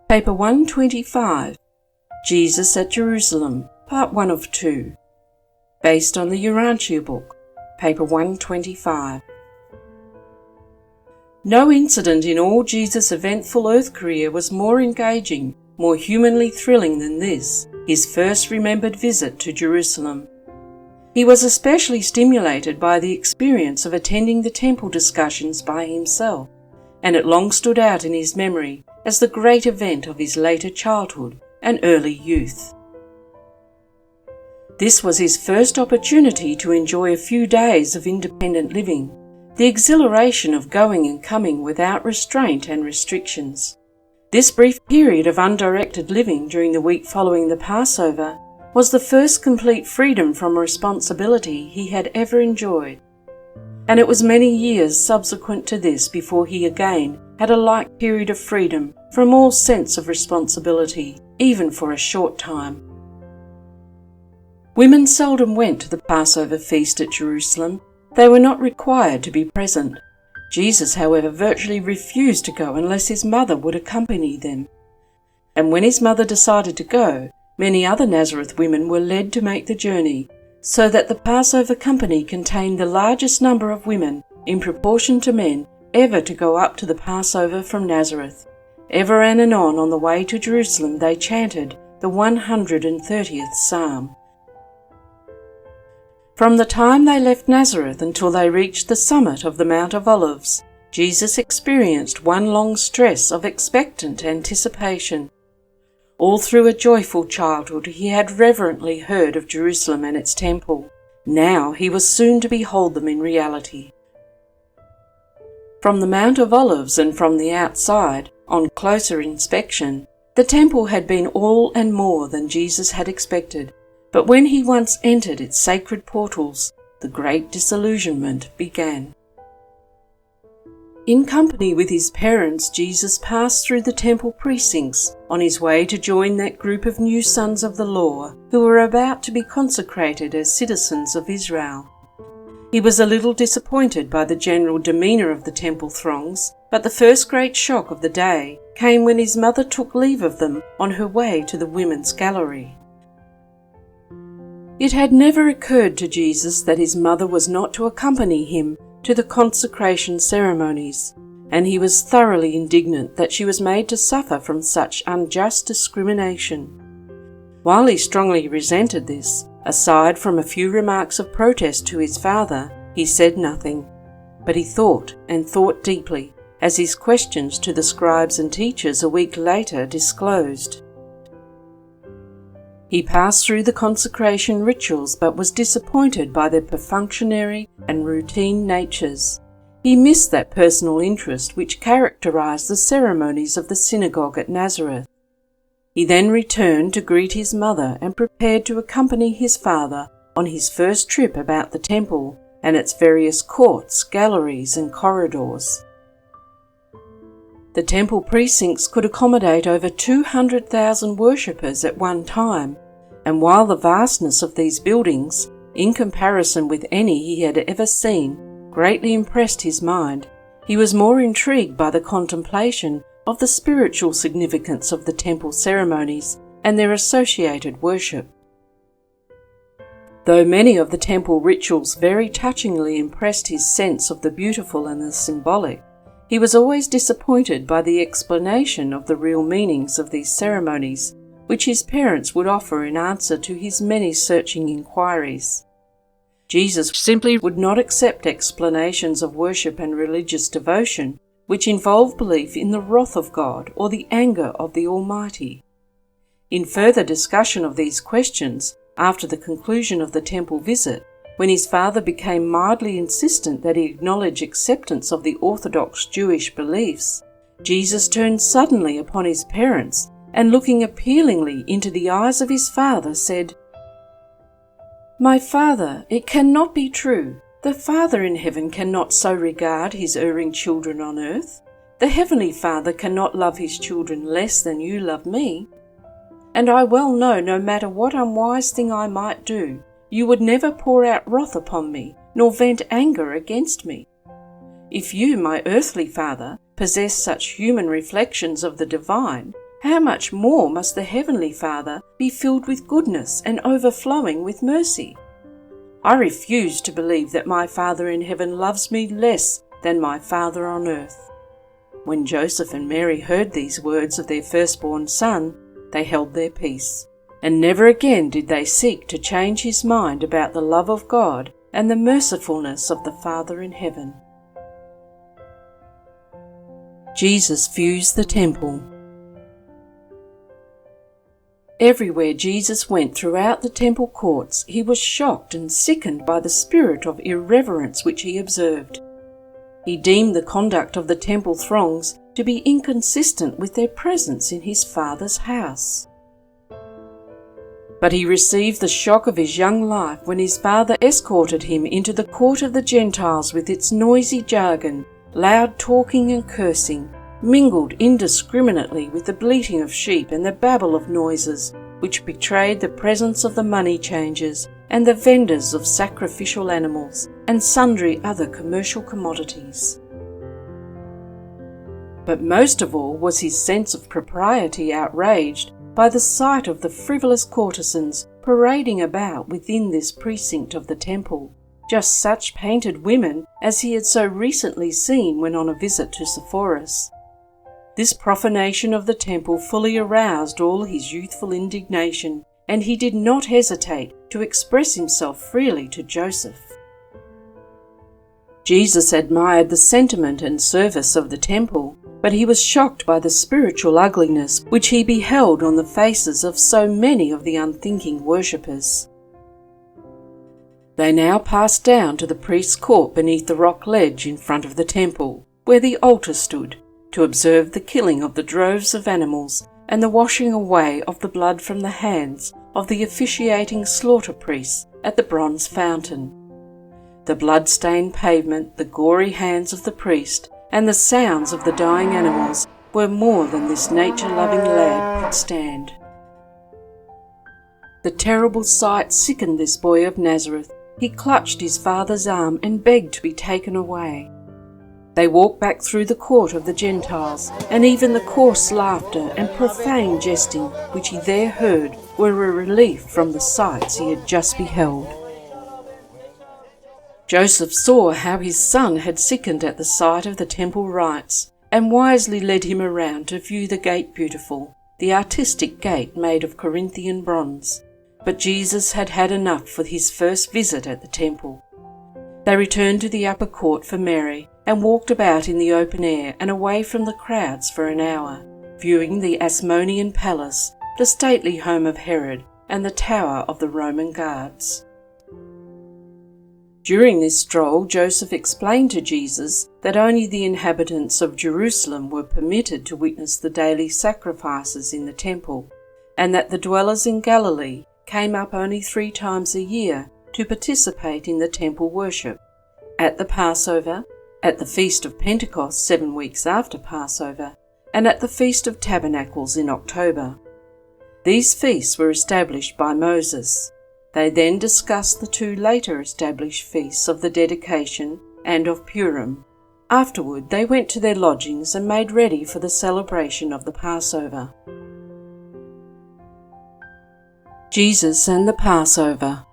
Paper 125, Jesus at Jerusalem, Part 1 of 2. Based on the Urantia Book, Paper 125. No incident in all Jesus' eventful earth career was more engaging, more humanly thrilling than this, his first remembered visit to Jerusalem. He was especially stimulated by the experience of attending the temple discussions by himself, and it long stood out in his memory as the great event of his later childhood and early youth. This was his first opportunity to enjoy a few days of independent living, the exhilaration of going and coming without restraint and restrictions. This brief period of undirected living during the week following the Passover was the first complete freedom from responsibility he had ever enjoyed, and it was many years subsequent to this before he again had a like period of freedom from all sense of responsibility, even for a short time. Women seldom went to the Passover feast at Jerusalem. They were not required to be present. Jesus, however, virtually refused to go unless his mother would accompany them. And when his mother decided to go, many other Nazareth women were led to make the journey, so that the Passover company contained the largest number of women, in proportion to men, ever to go up to the Passover from Nazareth. Ever and anon on the way to Jerusalem they chanted the 130th Psalm. From the time they left Nazareth until they reached the summit of the Mount of Olives, Jesus experienced one long stress of expectant anticipation. All through a joyful childhood he had reverently heard of Jerusalem and its temple. Now he was soon to behold them in reality. From the Mount of Olives and from the outside, on closer inspection, the temple had been all and more than Jesus had expected, but when he once entered its sacred portals, the great disillusionment began. In company with his parents, Jesus passed through the temple precincts on his way to join that group of new sons of the law who were about to be consecrated as citizens of Israel. He was a little disappointed by the general demeanour of the temple throngs, but the first great shock of the day came when his mother took leave of them on her way to the women's gallery. It had never occurred to Jesus that his mother was not to accompany him to the consecration ceremonies, and he was thoroughly indignant that she was made to suffer from such unjust discrimination. While he strongly resented this, aside from a few remarks of protest to his father, he said nothing, but he thought and thought deeply, as his questions to the scribes and teachers a week later disclosed. He passed through the consecration rituals but was disappointed by their perfunctory and routine natures. He missed that personal interest which characterized the ceremonies of the synagogue at Nazareth. He then returned to greet his mother and prepared to accompany his father on his first trip about the temple and its various courts, galleries, and corridors. The temple precincts could accommodate over 200,000 worshippers at one time, and while the vastness of these buildings, in comparison with any he had ever seen, greatly impressed his mind, he was more intrigued by the contemplation of the spiritual significance of the temple ceremonies and their associated worship. Though many of the temple rituals very touchingly impressed his sense of the beautiful and the symbolic, he was always disappointed by the explanation of the real meanings of these ceremonies, which his parents would offer in answer to his many searching inquiries. Jesus simply would not accept explanations of worship and religious devotion which involve belief in the wrath of God or the anger of the Almighty. In further discussion of these questions, after the conclusion of the temple visit, when his father became mildly insistent that he acknowledge acceptance of the orthodox Jewish beliefs, Jesus turned suddenly upon his parents and, looking appealingly into the eyes of his father, said, "My father, it cannot be true. The Father in heaven cannot so regard his erring children on earth. The Heavenly Father cannot love his children less than you love me. And I well know, no matter what unwise thing I might do, you would never pour out wrath upon me, nor vent anger against me. If you, my earthly father, possess such human reflections of the divine, how much more must the heavenly Father be filled with goodness and overflowing with mercy? I refuse to believe that my Father in heaven loves me less than my Father on earth." When Joseph and Mary heard these words of their firstborn son, they held their peace, and never again did they seek to change his mind about the love of God and the mercifulness of the Father in heaven. Jesus views the temple. Everywhere Jesus went throughout the temple courts, he was shocked and sickened by the spirit of irreverence which he observed. He deemed the conduct of the temple throngs to be inconsistent with their presence in his Father's house. But he received the shock of his young life when his father escorted him into the court of the Gentiles with its noisy jargon, loud talking and cursing, mingled indiscriminately with the bleating of sheep and the babble of noises, which betrayed the presence of the money changers and the vendors of sacrificial animals and sundry other commercial commodities. But most of all was his sense of propriety outraged by the sight of the frivolous courtesans parading about within this precinct of the temple, just such painted women as he had so recently seen when on a visit to Sepphoris. This profanation of the temple fully aroused all his youthful indignation, and he did not hesitate to express himself freely to Joseph. Jesus admired the sentiment and service of the temple, but he was shocked by the spiritual ugliness which he beheld on the faces of so many of the unthinking worshippers. They now passed down to the priest's court beneath the rock ledge in front of the temple, where the altar stood, to observe the killing of the droves of animals and the washing away of the blood from the hands of the officiating slaughter priests at the bronze fountain. The blood-stained pavement, the gory hands of the priest, and the sounds of the dying animals were more than this nature-loving lad could stand. The terrible sight sickened this boy of Nazareth. He clutched his father's arm and begged to be taken away. They walked back through the court of the Gentiles, and even the coarse laughter and profane jesting which he there heard were a relief from the sights he had just beheld. Joseph saw how his son had sickened at the sight of the temple rites, and wisely led him around to view the Gate Beautiful, the artistic gate made of Corinthian bronze. But Jesus had had enough for his first visit at the temple. They returned to the upper court for Mary, and walked about in the open air and away from the crowds for an hour, viewing the Asmonean palace, the stately home of Herod, and the tower of the Roman guards. During this stroll, Joseph explained to Jesus that only the inhabitants of Jerusalem were permitted to witness the daily sacrifices in the temple, and that the dwellers in Galilee came up only 3 times a year to participate in the temple worship, at the Passover, at the Feast of Pentecost 7 weeks after Passover, and at the Feast of Tabernacles in October. These feasts were established by Moses. They then discussed the 2 later established feasts of the Dedication and of Purim. Afterward they went to their lodgings and made ready for the celebration of the Passover. Jesus and the Passover.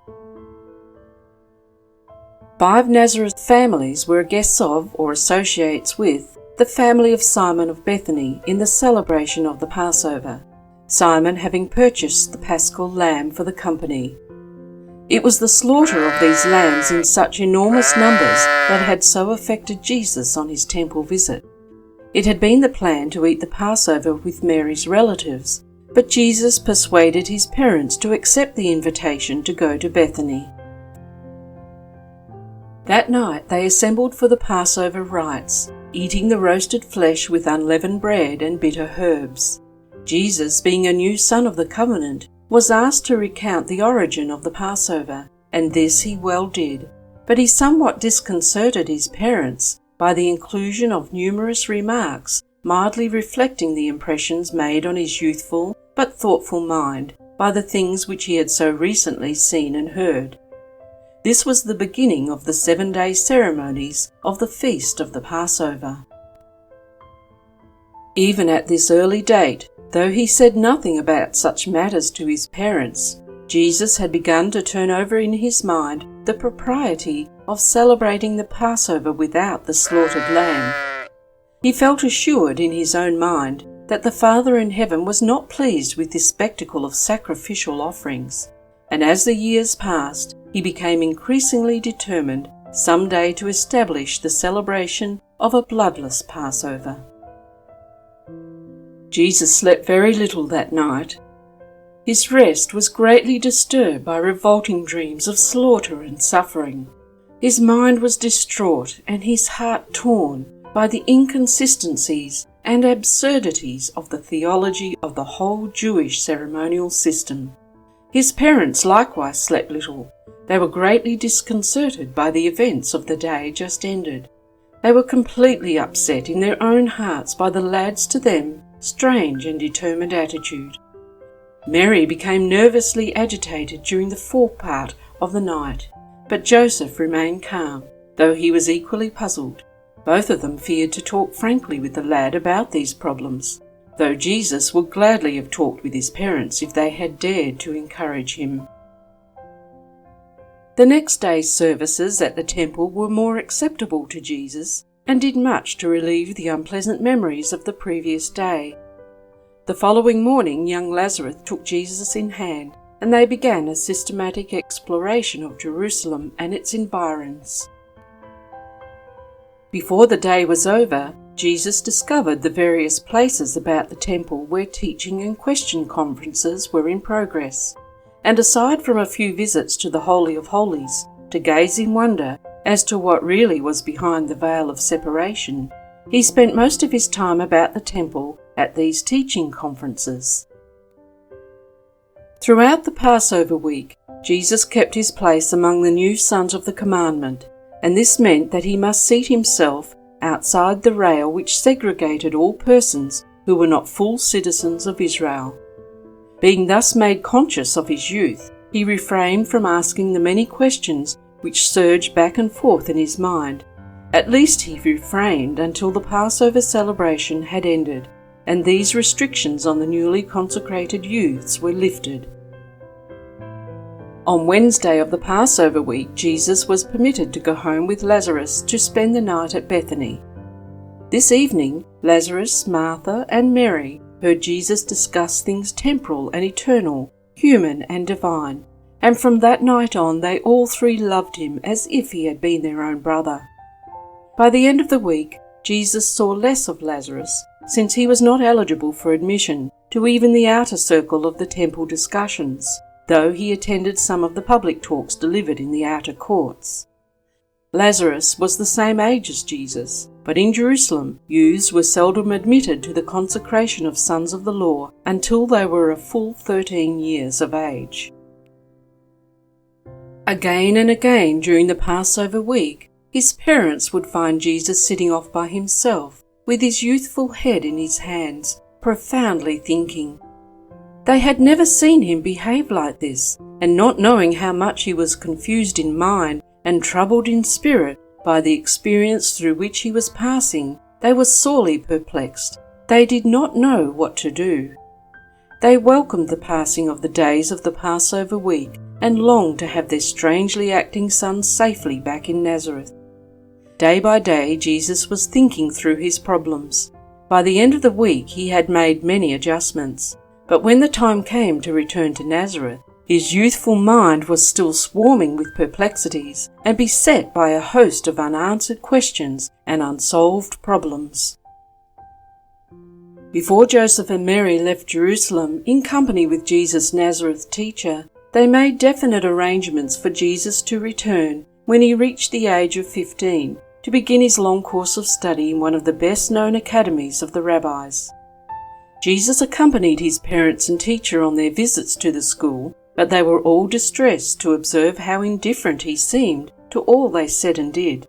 5 Nazareth families were guests of, or associates with, the family of Simon of Bethany in the celebration of the Passover, Simon having purchased the paschal lamb for the company. It was the slaughter of these lambs in such enormous numbers that had so affected Jesus on his temple visit. It had been the plan to eat the Passover with Mary's relatives, but Jesus persuaded his parents to accept the invitation to go to Bethany. That night they assembled for the Passover rites, eating the roasted flesh with unleavened bread and bitter herbs. Jesus, being a new son of the covenant, was asked to recount the origin of the Passover, and this he well did, but he somewhat disconcerted his parents by the inclusion of numerous remarks mildly reflecting the impressions made on his youthful but thoughtful mind by the things which he had so recently seen and heard. This was the beginning of the 7-day ceremonies of the feast of the Passover. Even at this early date, though he said nothing about such matters to his parents, Jesus had begun to turn over in his mind the propriety of celebrating the Passover without the slaughtered lamb. He felt assured in his own mind that the Father in heaven was not pleased with this spectacle of sacrificial offerings, and as the years passed, he became increasingly determined some day to establish the celebration of a bloodless Passover. Jesus slept very little that night. His rest was greatly disturbed by revolting dreams of slaughter and suffering. His mind was distraught and his heart torn by the inconsistencies and absurdities of the theology of the whole Jewish ceremonial system. His parents likewise slept little. They were greatly disconcerted by the events of the day just ended. They were completely upset in their own hearts by the lad's, to them, strange and determined attitude. Mary became nervously agitated during the forepart of the night, but Joseph remained calm, though he was equally puzzled. Both of them feared to talk frankly with the lad about these problems, though Jesus would gladly have talked with his parents if they had dared to encourage him. The next day's services at the temple were more acceptable to Jesus and did much to relieve the unpleasant memories of the previous day. The following morning, young Lazarus took Jesus in hand, and they began a systematic exploration of Jerusalem and its environs. Before the day was over, Jesus discovered the various places about the temple where teaching and question conferences were in progress, and aside from a few visits to the Holy of Holies, to gaze in wonder as to what really was behind the veil of separation, he spent most of his time about the temple at these teaching conferences. Throughout the Passover week, Jesus kept his place among the new sons of the commandment, and this meant that he must seat himself outside the rail which segregated all persons who were not full citizens of Israel. Being thus made conscious of his youth, he refrained from asking the many questions which surged back and forth in his mind. At least he refrained until the Passover celebration had ended, and these restrictions on the newly consecrated youths were lifted. On Wednesday of the Passover week, Jesus was permitted to go home with Lazarus to spend the night at Bethany. This evening, Lazarus, Martha, and Mary heard Jesus discuss things temporal and eternal, human and divine, and from that night on they all three loved him as if he had been their own brother. By the end of the week, Jesus saw less of Lazarus, since he was not eligible for admission to even the outer circle of the temple discussions, though he attended some of the public talks delivered in the outer courts. Lazarus was the same age as Jesus, but in Jerusalem, youths were seldom admitted to the consecration of sons of the law until they were a full 13 years of age. Again and again during the Passover week, his parents would find Jesus sitting off by himself, with his youthful head in his hands, profoundly thinking. They had never seen him behave like this, and not knowing how much he was confused in mind and troubled in spirit by the experience through which he was passing, they were sorely perplexed. They did not know what to do. They welcomed the passing of the days of the Passover week and longed to have their strangely acting son safely back in Nazareth. Day by day, Jesus was thinking through his problems. By the end of the week, he had made many adjustments. But when the time came to return to Nazareth, his youthful mind was still swarming with perplexities and beset by a host of unanswered questions and unsolved problems. Before Joseph and Mary left Jerusalem in company with Jesus' Nazareth teacher, they made definite arrangements for Jesus to return when he reached the age of 15 to begin his long course of study in one of the best-known academies of the rabbis. Jesus accompanied his parents and teacher on their visits to the school, but they were all distressed to observe how indifferent he seemed to all they said and did.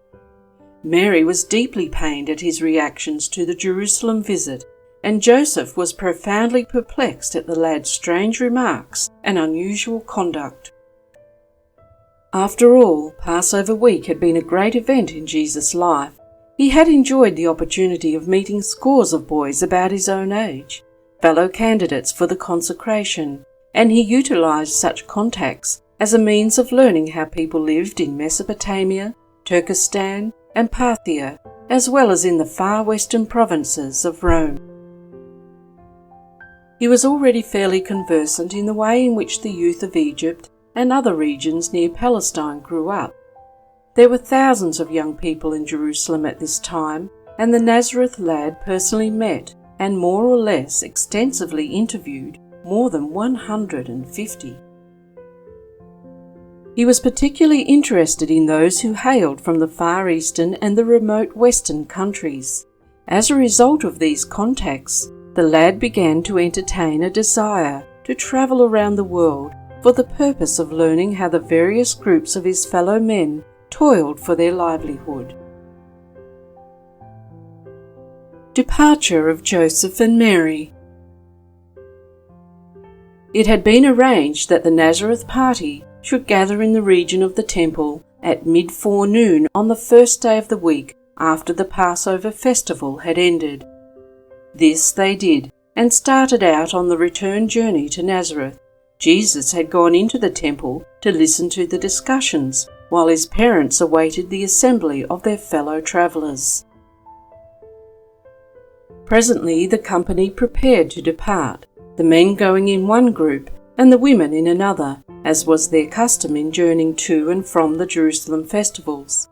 Mary was deeply pained at his reactions to the Jerusalem visit, and Joseph was profoundly perplexed at the lad's strange remarks and unusual conduct. After all, Passover week had been a great event in Jesus' life. He had enjoyed the opportunity of meeting scores of boys about his own age, fellow candidates for the consecration, and he utilized such contacts as a means of learning how people lived in Mesopotamia, Turkestan, and Parthia, as well as in the far western provinces of Rome. He was already fairly conversant in the way in which the youth of Egypt and other regions near Palestine grew up. There were thousands of young people in Jerusalem at this time, and the Nazareth lad personally met and more or less extensively interviewed more than 150. He was particularly interested in those who hailed from the Far Eastern and the remote Western countries. As a result of these contacts, the lad began to entertain a desire to travel around the world for the purpose of learning how the various groups of his fellow men toiled for their livelihood. Departure of Joseph and Mary. It had been arranged that the Nazareth party should gather in the region of the temple at mid-forenoon on the first day of the week after the Passover festival had ended. This they did, and started out on the return journey to Nazareth. Jesus had gone into the temple to listen to the discussions, while his parents awaited the assembly of their fellow travellers. Presently the company prepared to depart, the men going in one group and the women in another, as was their custom in journeying to and from the Jerusalem festivals.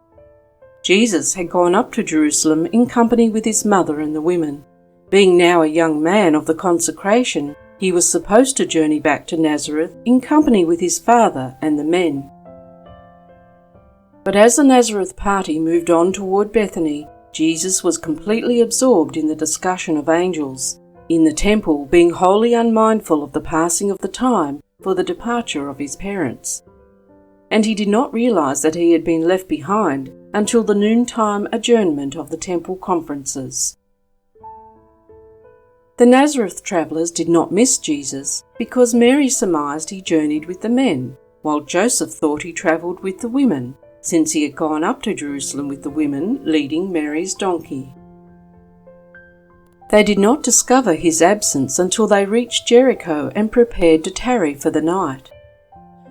Jesus had gone up to Jerusalem in company with his mother and the women. Being now a young man of the consecration, he was supposed to journey back to Nazareth in company with his father and the men. But as the Nazareth party moved on toward Bethany, Jesus was completely absorbed in the discussion of angels, in the temple, being wholly unmindful of the passing of the time for the departure of his parents. And he did not realize that he had been left behind until the noontime adjournment of the temple conferences. The Nazareth travellers did not miss Jesus because Mary surmised he journeyed with the men, while Joseph thought he travelled with the women, since he had gone up to Jerusalem with the women leading Mary's donkey. They did not discover his absence until they reached Jericho and prepared to tarry for the night.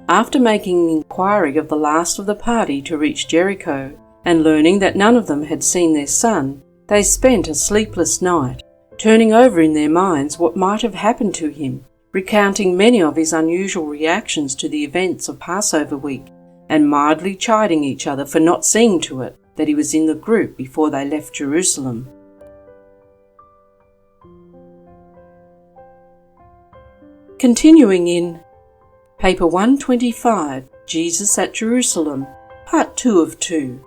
After making inquiry of the last of the party to reach Jericho, and learning that none of them had seen their son, they spent a sleepless night, turning over in their minds what might have happened to him, recounting many of his unusual reactions to the events of Passover week, and mildly chiding each other for not seeing to it that he was in the group before they left Jerusalem. Continuing in Paper 125, Jesus at Jerusalem, Part 2 of 2.